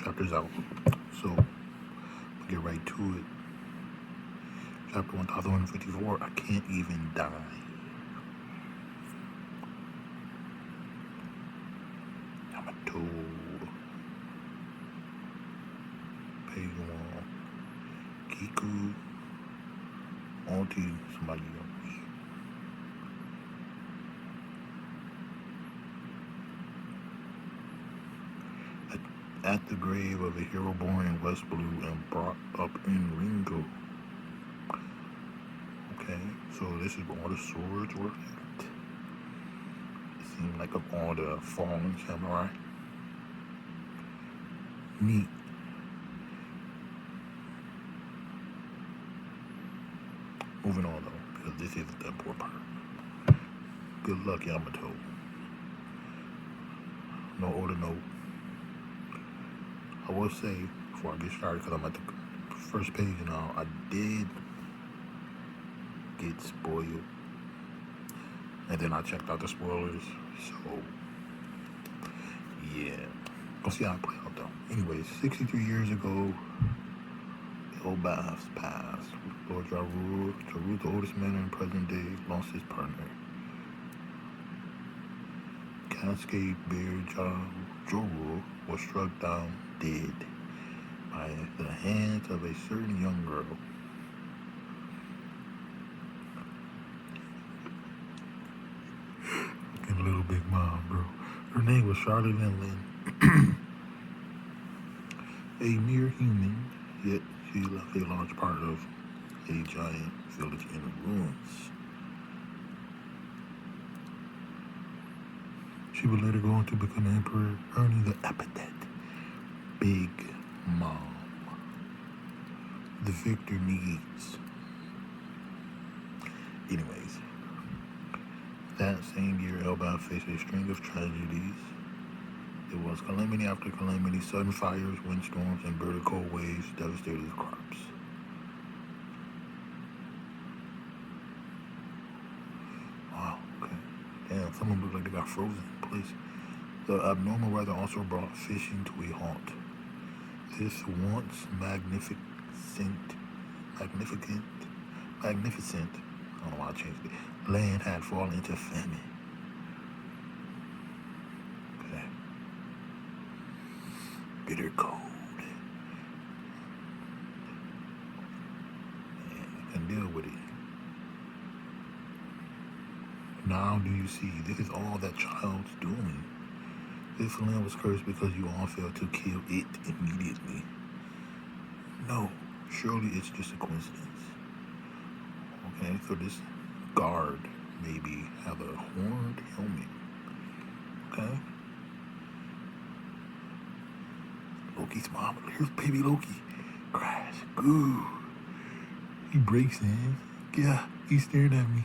chapters out. So, we'll get right to it. Chapter 1154, I Can't Even Die. Yamato. Page 1. Kiku. On to somebody else. At the grave of a hero born in West Blue and brought up in Ringo. Okay, so this is where all the swords were at. It seemed like of all the fallen samurai. Neat. Moving on though, because this isn't the important part. Good luck, Yamato. No order, no. I will say, before I get started, because I'm at the first page now, I did get spoiled. And then I checked out the spoilers, so, yeah. We'll see how it plays out, though. Anyways, 63 years ago, Elbaf passed. Lord Jarul, the oldest man in present day, lost his partner. Cascade Bear Jorul was struck down dead by the hands of a certain young girl. Fucking little big mom, bro. Her name was Charlotte Lynn. A mere human, yet she left a large part of a giant village in ruins. She would later go on to become emperor, earning the epithet Big Mom. The victor needs. Anyways, that same year, Elbaf faced a string of tragedies. It was calamity after calamity, sudden fires, windstorms, and bitter cold waves devastated the crops. Wow, okay. Damn, some of them look like they got frozen in place. The abnormal weather also brought fishing to a halt. This once magnificent, I don't know why I changed it, land had fallen into famine. Okay. Bitter cold. Man, you can deal with it. Now do you see, this is all that child's doing. This land was cursed because you all failed to kill it immediately. No, surely it's just a coincidence. Okay, so this guard maybe have a horned helmet. Okay? Loki's mom, here's baby Loki. Crash, good. He breaks in. Yeah, he's staring at me.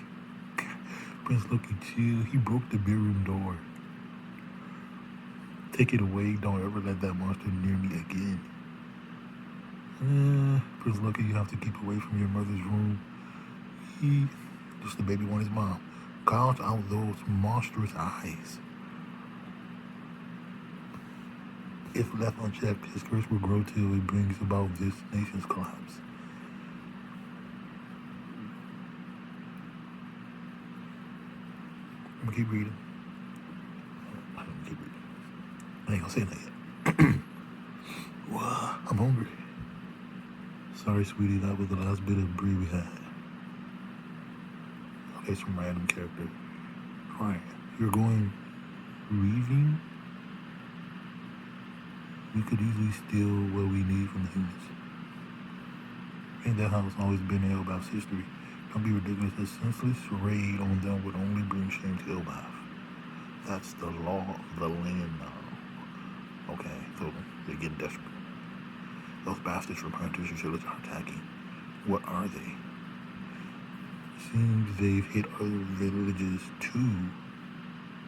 Prince Loki, chill. He broke the bedroom door. Take it away. Don't ever let that monster near me again. Prince Loki, you have to keep away from your mother's room. Just the baby want his mom. Gouge out those monstrous eyes. If left unchecked, his curse will grow till it brings about this nation's collapse. I'm gonna keep reading. I'm gonna keep reading. I ain't gonna say that yet. Wow, I'm hungry. Sorry, sweetie, that was the last bit of brie we had. Okay, some random character. Alright, you're going reaving? We could easily steal what we need from the humans. Ain't that how it's always been in Elbaf's history? Don't be ridiculous. A senseless raid on them would only bring shame to Elbaf. That's the law of the land now. Okay, so they get desperate. Those bastards from Hunters and Village are attacking. What are they? Seems they've hit other villages too.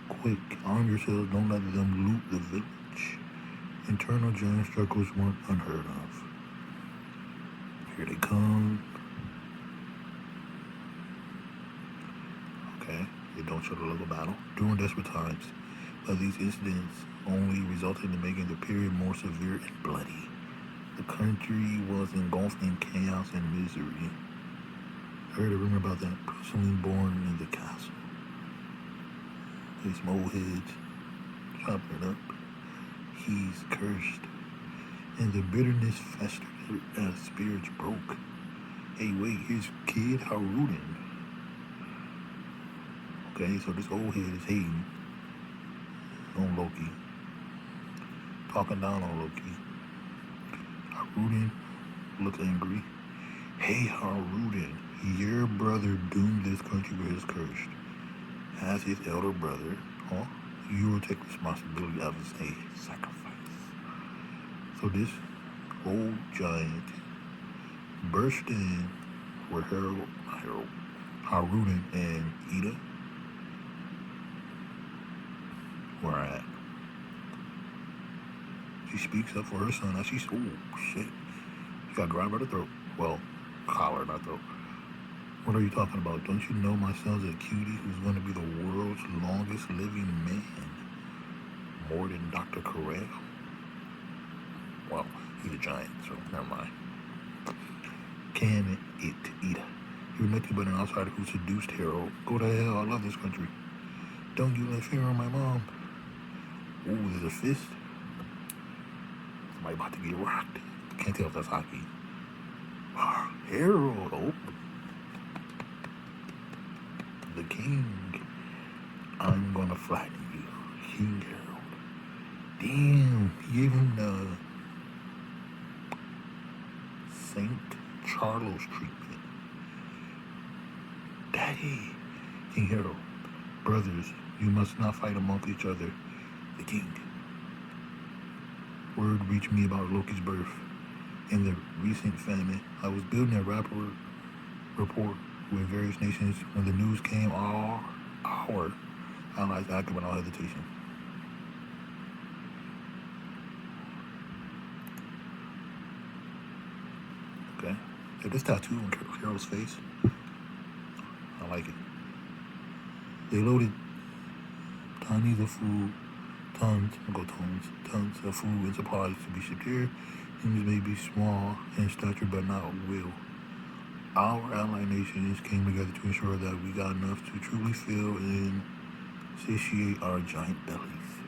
Quick, arm yourselves, don't let them loot the village. Internal giant struggles weren't unheard of. Here they come. Okay, they don't show the local battle. During desperate times, but these incidents only resulted in making the period more severe and bloody. The country was engulfed in chaos and misery. I heard a rumor about that person born in the castle. These old heads chopping it up. He's cursed, and the bitterness festered as spirits broke. Hey, wait, here's Kid Haruden. Okay, so this old head is hating on Loki, talking down on Loki. Haruden looks angry. Hey, Haruden, your brother doomed this country with his curse. As his elder brother, you will take responsibility of a sacrifice. So this old giant burst in where Haruden and Ida were at. She speaks up for her son as she's, oh shit. She got grabbed by the throat. Well, collar, not throat. What are you talking about? Don't you know my son's a cutie who's going to be the world's longest living man? More than Dr. Carell? Well, he's a giant, so never mind. Can it, Ida? You're nothing but an outsider who seduced Harold. Go to hell, I love this country. Don't you let fear on my mom. Ooh, there's a fist. Somebody about to get rocked. Can't tell if that's hockey. Harold, oh. The king. I'm gonna flatten you. King Harold. Damn, he gave him the St. Charles treatment. Daddy. King Harold. Brothers, you must not fight among each other. The king. Word reached me about Loki's birth. In the recent famine, I was building a rapport report with various nations. When the news came, our allies acted without hesitation. Okay. Yeah, this tattoo on Carol's face, I like it. They loaded tons of food of food and supplies to be shipped here. Humans may be small in stature, but not will. Our allied nations came together to ensure that we got enough to truly fill and satiate our giant bellies.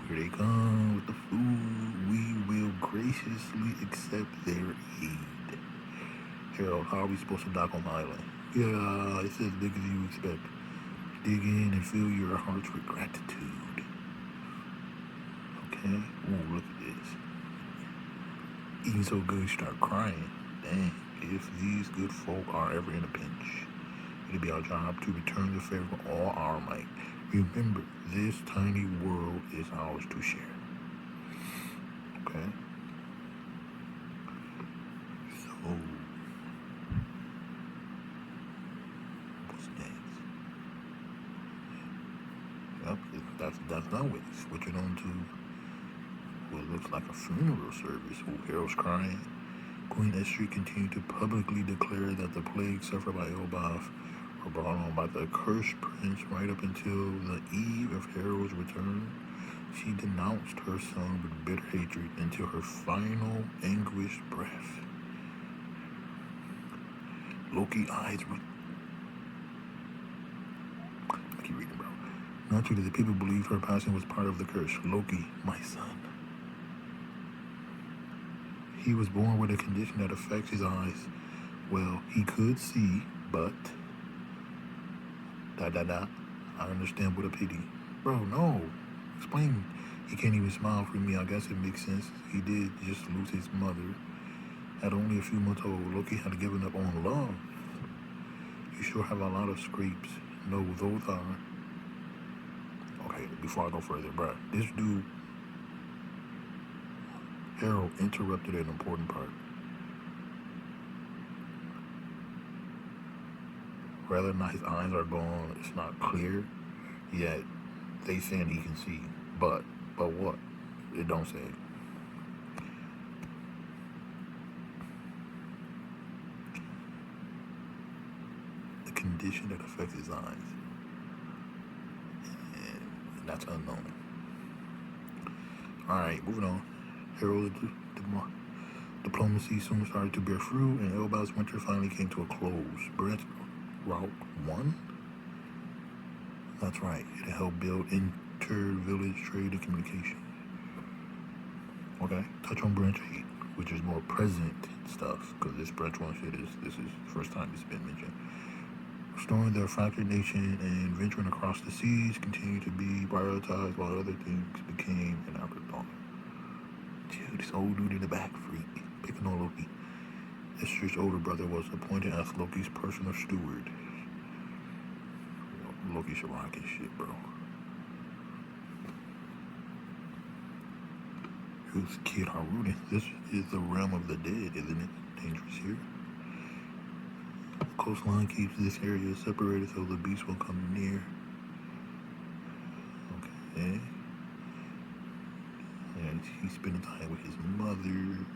Here they come with the food. We will graciously accept their aid. Harold, how are we supposed to dock on the island? Yeah, it's as big as you expect. Dig in and fill your hearts with gratitude. Okay? Ooh, look at this. Eating so good, you start crying. Dang, if these good folk are ever in a pinch, it'll be our job to return the favor with all our might. Remember, this tiny world is ours to share. Okay? So, what's next? Yep, that's done with. Switching on to what looks like a funeral service. Oh, Harold's crying. Queen Estrie continued to publicly declare that the plague suffered by Elbaf were brought on by the cursed prince right up until the eve of Harold's return. She denounced her son with bitter hatred until her final anguished breath. Loki eyes were... I keep reading, bro. Naturally, the people believed her passing was part of the curse. Loki, my son. He was born with a condition that affects his eyes. Well, he could see, but... I understand, what a pity. Bro, no. Explain. He can't even smile for me. I guess it makes sense. He did just lose his mother. At only a few months old, Loki had given up on love. You sure have a lot of scrapes. No, those are... Okay, before I go further, bro. This dude, Harold, interrupted an important part. Whether or not his eyes are gone, it's not clear. Yet, they saying he can see. But what? It don't say. The condition that affects his eyes. That's unknown. Alright, moving on. Harold's diplomacy soon started to bear fruit, and Elbaf's winter finally came to a close. Brent's Route 1? That's right, it helped build inter-village trade and communication. Okay, touch on branch 8, which is more present stuff, because this branch 1 shit this is the first time it's been mentioned. Restoring their fractured nation and venturing across the seas continued to be prioritized while other things became an afterthought. Dude, this old dude in the back, freak, picking on Loki. Estrich's older brother was appointed as Loki's personal steward. Loki should rock his shit, bro. Who's Kid Haruni? This is the realm of the dead, isn't it? Dangerous here. The coastline keeps this area separated so the beast will come near. Okay. And he's spending time with his mother.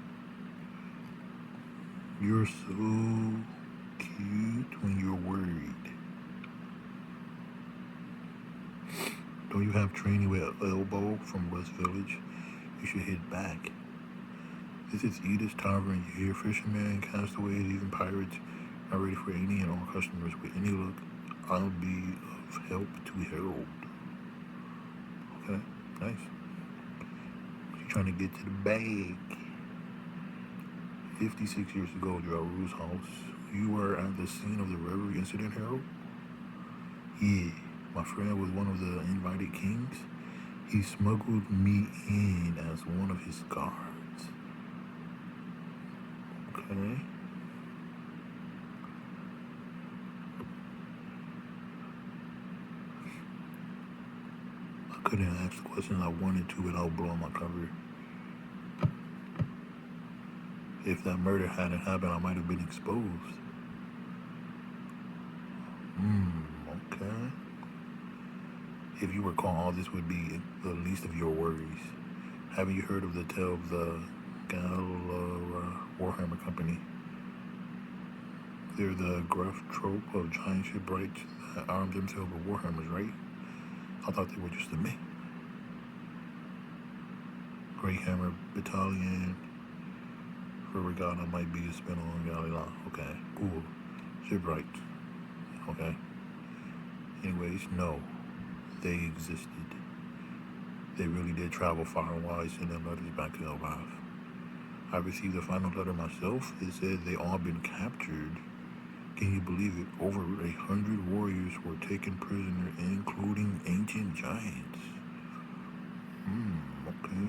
You're so cute when you're worried. Don't you have training with Elbow from West Village? You should head back. This is Edith's Tavern. You hear fishermen, castaways, even pirates are ready for any and all customers. With any luck, I'll be of help to Harold. Okay, nice. You're trying to get to the bag. 56 years ago, Jaru's house. You were at the scene of the reverie incident, Harold? Yeah, my friend was one of the invited kings. He smuggled me in as one of his guards. Okay. I couldn't ask the questions I wanted to without blowing my cover. If that murder hadn't happened, I might have been exposed. Okay. If you recall, all this would be the least of your worries. Haven't you heard of the tale of the Gala Warhammer Company? They're the gruff trope of giant shipwrights that arm themselves with warhammers, right? I thought they were just a myth. Great Hammer Battalion for Regatta might be a spin on Galila. Okay, cool. Shipwrights. Okay. Anyways, no. They existed. They really did travel far and wide, sending letters back to Elbaf. I received the final letter myself. It said they all been captured. Can you believe it? Over 100 warriors were taken prisoner, including ancient giants. Okay.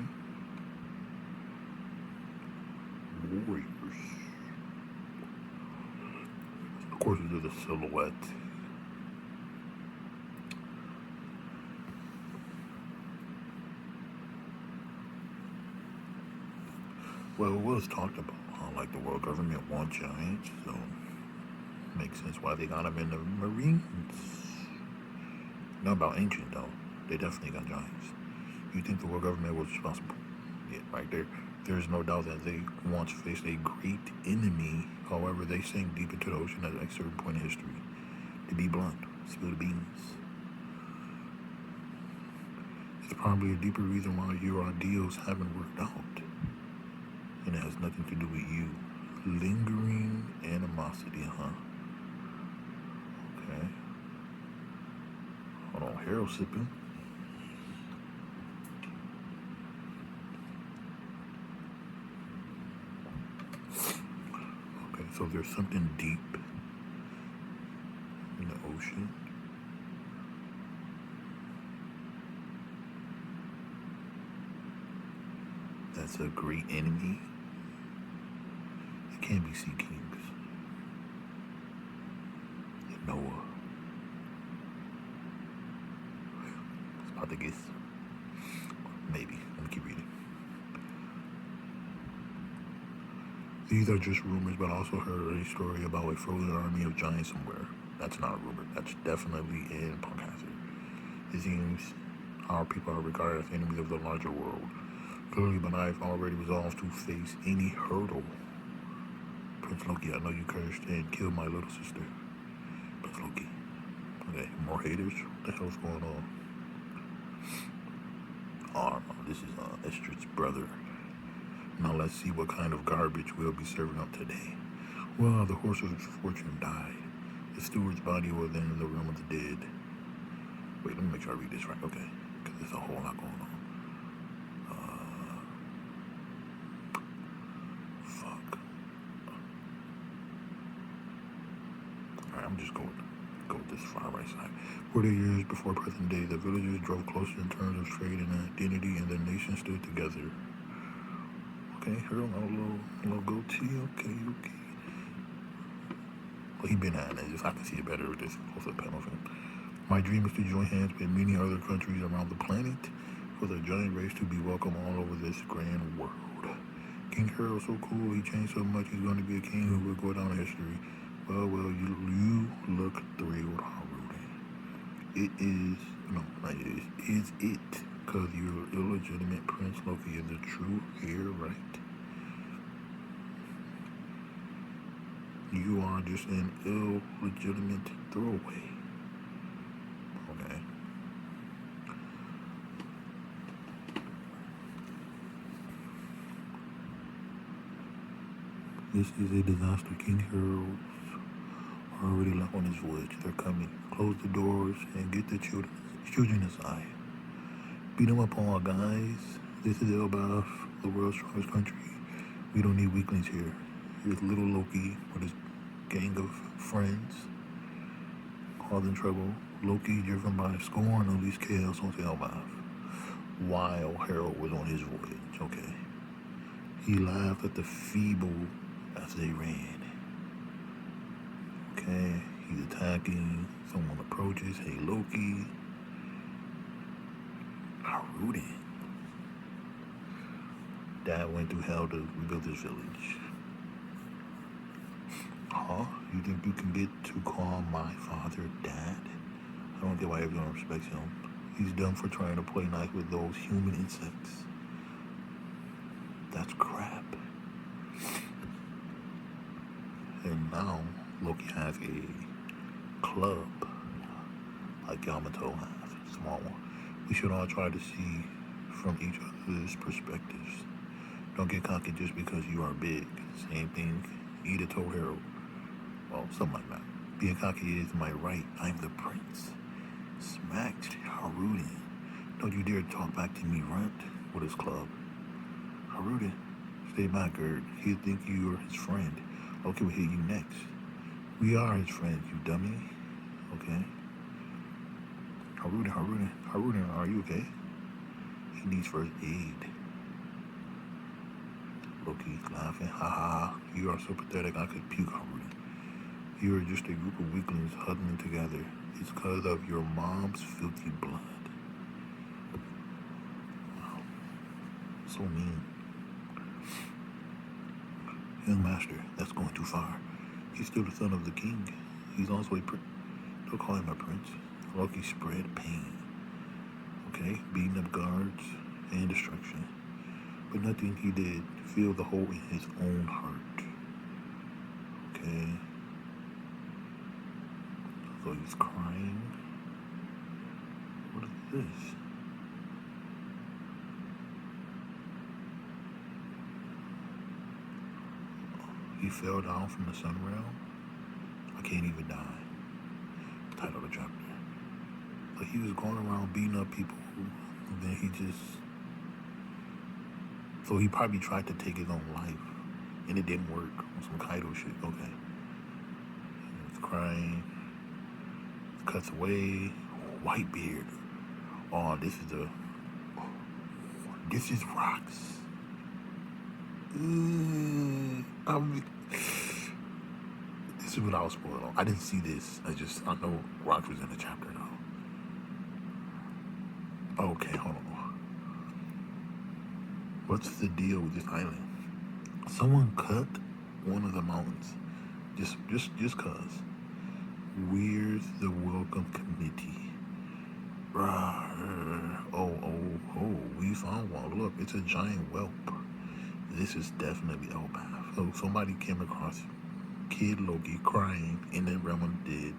Warriors. Of course, it's a silhouette. Well, it was talked about how, like, the world government wants giants, so makes sense why they got them in the Marines. Not about ancient, though. They definitely got giants. You think the world government was responsible? Yeah, right there. There's no doubt that they once faced a great enemy. However, they sank deep into the ocean at a certain point in history. To be blunt, spill the beans. It's probably a deeper reason why your ideals haven't worked out. And it has nothing to do with you. Lingering animosity, huh? Okay. Hold on, Harold sipping. Okay, so there's something deep in the ocean. That's a great enemy. It can't be Sea Kings. And Noah. It's about to guess. Maybe. Let me keep reading. These are just rumors, but I also heard a story about a frozen army of giants somewhere. That's not a rumor. That's definitely in Punk Hazard. It seems our people are regarded as enemies of the larger world. Clearly, but I've already resolved to face any hurdle. Prince Loki, I know you cursed and killed my little sister. Prince Loki. Okay, more haters? What the hell's going on? This is Estrid's brother. Now let's see what kind of garbage we'll be serving up today. Well, the horse of fortune died. The steward's body was then in the realm of the dead. Wait, let me make sure I read this right. Okay, because there's a whole lot going on. Fuck. Alright, I'm just going to go with this far right side. 40 years before present day, the villagers drove closer in terms of trade and identity, and the nation stood together. Okay, her little goatee. Okay. Well, he been at it. Just I can see it better with this closer panel film. My dream is to join hands with many other countries around the planet for the giant race to be welcome all over this grand world. King Harold's so cool. He changed so much. He's going to be a king who will go down in history. Well, you look thrilled, Harold. It is it? Because your illegitimate Prince Loki is the true heir, right? You are just an illegitimate throwaway. Okay. This is a disaster. King Harold's already left on his voyage. They're coming. Close the doors and get the children aside. Beat them up all, guys. This is Elbaf, the world's strongest country. We don't need weaklings here. Here's little Loki with his gang of friends, causing trouble. Loki, driven by scorn, unleashed chaos on Elbaf while Harold was on his voyage. Okay. He laughed at the feeble as they ran. Okay. He's attacking. Someone approaches. Hey, Loki. Haruden. Dad went through hell to rebuild this village. Huh? You think you can get to call my father Dad? I don't get why everyone respects him. He's done for trying to play nice with those human insects. That's crap. And now Loki has a club like Yamato has, a small one. We should all try to see from each other's perspectives. Don't get cocky just because you are big. Same thing Ida told Harold. Well, something like that. Being cocky is my right. I'm the prince. Smacked Haruden. Don't you dare talk back to me, runt, with his club. Haruden, stay back, Gerd. He'll think you're his friend. Loki will hit you next. We are his friends, you dummy. Okay? Haruden, are you okay? He needs first aid. Loki's laughing. Ha ha. You are so pathetic I could puke, Haruden. You are just a group of weaklings huddling together. It's because of your mom's filthy blood. Wow. So mean. Young master, that's going too far. He's still the son of the king. He's also a prince. Don't call him a prince. Loki spread pain. Okay? Beating up guards and destruction. But nothing he did feel the hole in his own heart. Okay? So he's crying. What is this? He fell down from the sun realm. I can't even die. Title of the chapter. But he was going around beating up people, and then he just. So he probably tried to take his own life, and it didn't work on some Kaido shit. Okay. He's crying. Cuts away. Whitebeard. Oh, this is rocks. This is what I was spoiled on. I didn't see this. I know Rocks was in the chapter though. Okay, hold on. What's the deal with this island? Someone cut one of the mountains. Just cause. Where's the welcome committee? Oh, we found one. Look, it's a giant whelp. This is definitely Elbaf. So somebody came across Kid Loki crying in the realm of the dead.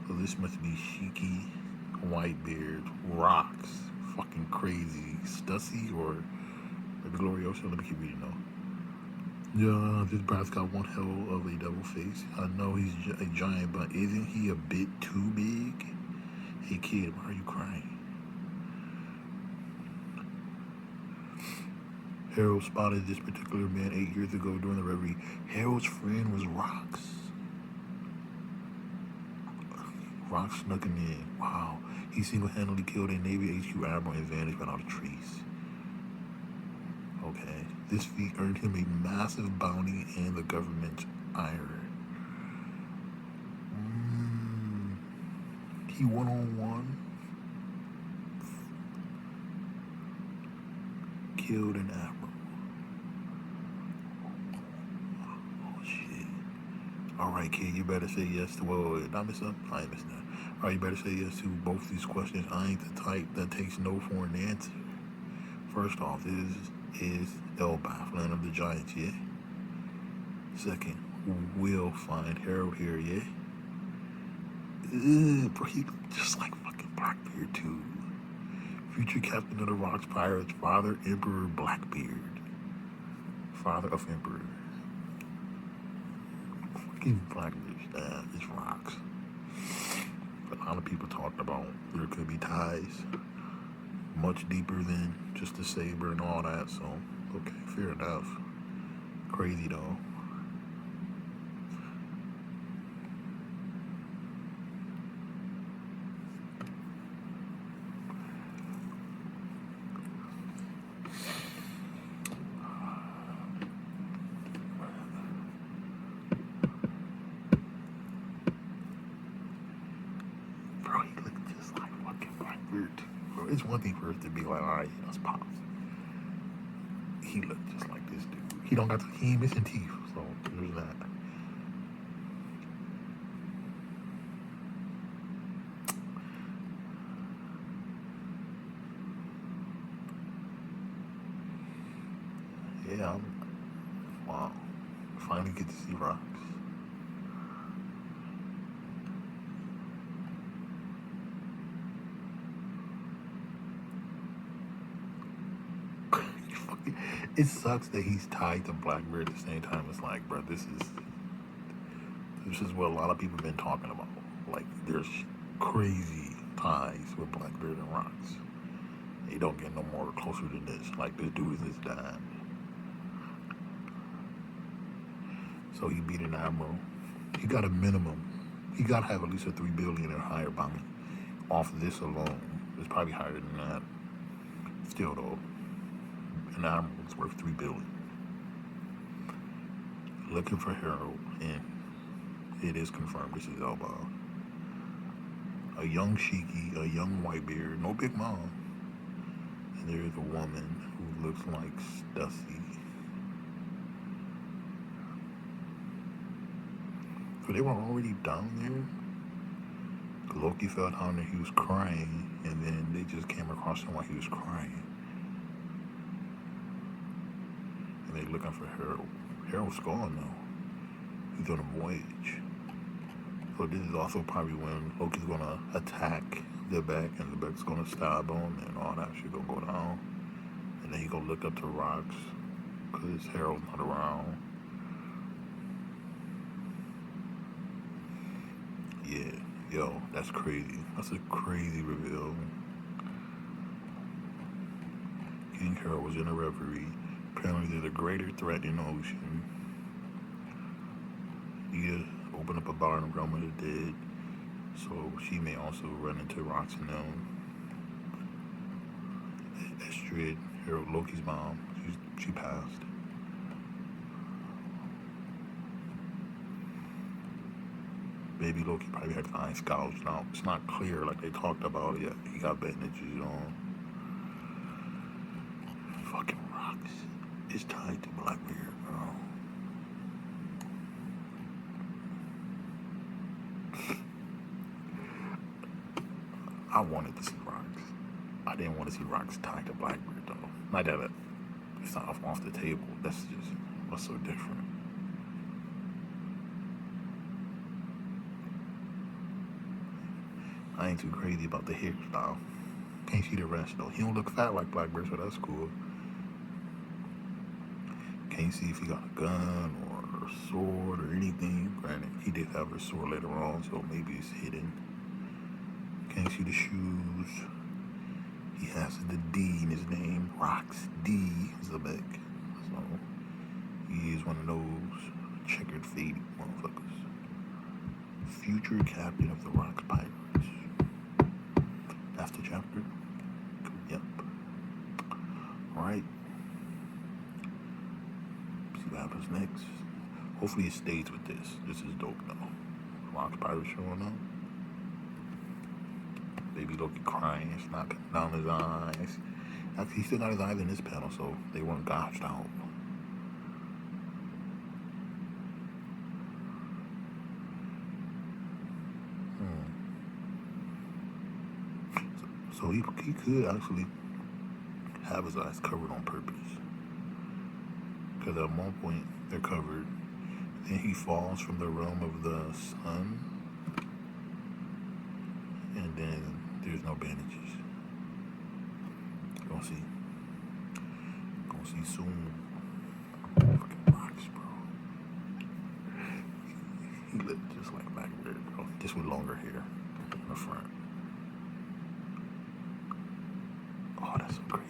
So this must be Shiki, Whitebeard, Rocks, fucking crazy. Stussy or the Gloriosa? Let me keep reading though. Yeah, this brat's got one hell of a double face. I know he's a giant, but isn't he a bit too big? Hey kid, why are you crying? Harold spotted this particular man 8 years ago during the reverie. Harold's friend was Rox. Rox snuck him in. Wow. He single-handedly killed a Navy HQ admiral and vanished without a trace. Okay. This feat earned him a massive bounty and the government's ire. He one-on-one killed an admiral. Oh shit. Alright kid, you better say yes to, did I miss something? I ain't missing that. Alright, you better say yes to both these questions. I ain't the type that takes no for an answer. First off, this is Elbaf, land of the giants, yeah? Second, we'll find Harold here, yeah? Bro, he look just like fucking Blackbeard too. Future captain of the Rox Pirates, father Emperor Blackbeard. Father of Emperor. Fucking Blackbeard, it's Rox. A lot of people talked about there could be ties much deeper than just the saber and all that, so okay, fair enough. Crazy though. Bro, he looked just like fucking Blackbeard. Bro, it's one thing for us to be like, alright, that's Pops. He looked just like this dude. He ain't missing teeth, so there's that. Yeah, wow. Finally get to see Rox. It sucks that he's tied to Blackbeard at the same time. It's like, bro, this is what a lot of people have been talking about. Like, there's crazy ties with Blackbeard and Rox. They don't get no more closer than this. Like, this dude is his dad. So he beat an admiral. He got a minimum. He got to have at least a $3 billion or higher bounty off this alone. It's probably higher than that. Still though, an admiral is worth $3 billion. Looking for Harold, and it is confirmed this is Elbaf. A young Shiki, a young Whitebeard, no Big Mom. And there is a woman who looks like Stussy. So they were already down there. Loki fell down there, he was crying, and then they just came across him while he was crying. And they're looking for Harold. Harold's gone now. He's on a voyage. So this is also probably when Loki's gonna attack the Beck, and the Beck's gonna stab him, and all that shit gonna go down. And then he gonna look up to Rox, because Harold's not around. Yeah, yo, that's crazy. That's a crazy reveal. King Harold was in a reverie. Apparently there's a greater threat in the ocean. He opened up a bar in the realm of the dead, so she may also run into Rox and them. Estrid, Harold, Loki's mom, she passed. Baby Loki probably had his eyes gouged out. It's not clear like they talked about it yet. He got bandages on. Fucking Rox is tied to Blackbeard, bro. I wanted to see Rox. I didn't want to see Rox tied to Blackbeard though. Not that it's not off the table. That's just what's so different. I ain't too crazy about the hairstyle. Can't see the rest though. He don't look fat like Blackbeard, so that's cool. Can't see if he got a gun or a sword or anything. Granted, he did have a sword later on, so maybe it's hidden. Can't see the shoes. He has the D in his name. Rocks D Zebek. So he is one of those checkered fate motherfuckers. Future captain of the Rocks Pirates. That's the chapter. Yep. Alright. See what happens next. Hopefully it stays with this. This is dope though. Rocks Pirates showing up. Baby Loki crying, it's knocking down his eyes. Actually, he still got his eyes in this panel, so they weren't gouged out. So he could actually have his eyes covered on purpose. Because at one point, they're covered. Then he falls from the realm of the sun. And then there's no bandages. Gonna see. Gonna see soon. Fucking rocks, bro. He looked just like Blackbeard, bro. Just with longer hair in the front. Oh, that's so crazy.